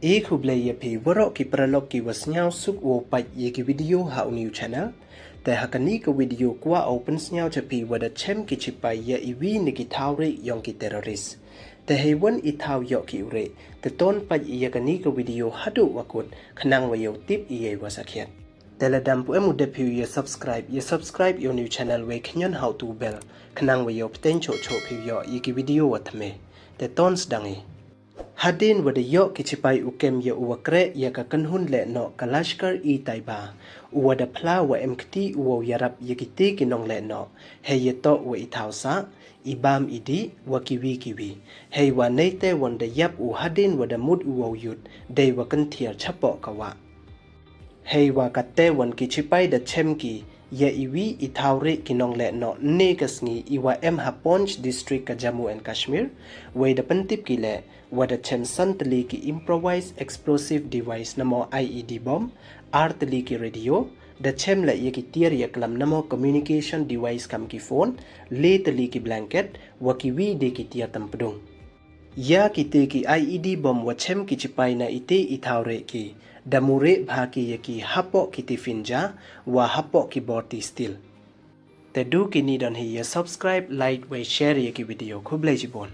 Ekubleye Woroki Praloki was now suk wo by Yeki video how new channel. The Hakanika video qua opens now to be with a chem kichipai ye iwi nikitauri yonki terrorist. The Hewan itau yoki ure, the ton by Yakanika video hadu wakut, Kanang wayo tip ye was a kid. Teledampu emu depu ye subscribe your new channel we kenyon how to bell, Kanang wayo potential chop yo Yeki video what me. The tons dangi. Hadin wada yok kichipai ukem ya uwakre ya kakanhun le no kalashkar I taiba. Uwada pla wa emkti uwa yarap yakiti kinong le no. He yeto wa itausa, ibam idi wa kiwi. He wa neite wanda yap u hadin wada mud uwa yut, day wa kantier chapo kawa. He wa kate wan kichipai da chemki, ya iwi itauri kinong le no negasngi iwa Haponch district ka Jammu and Kashmir, way da pentip ki le, wada chem santali ki improvised explosive device namo IED bomb, artali ki radio, da chem le ye ki tier ya klam namo communication device kam ki phone, le tali ki blanket, wakiwi de ki tier tampadung. Ya kite ki IED bomb wa chem ki chipai na ite itaure ki, damure bhaki yaki hapo kiti finja wa hapo ki borti still. Te du ki nidon hi ya subscribe, like, we share yaki video kublai jibon.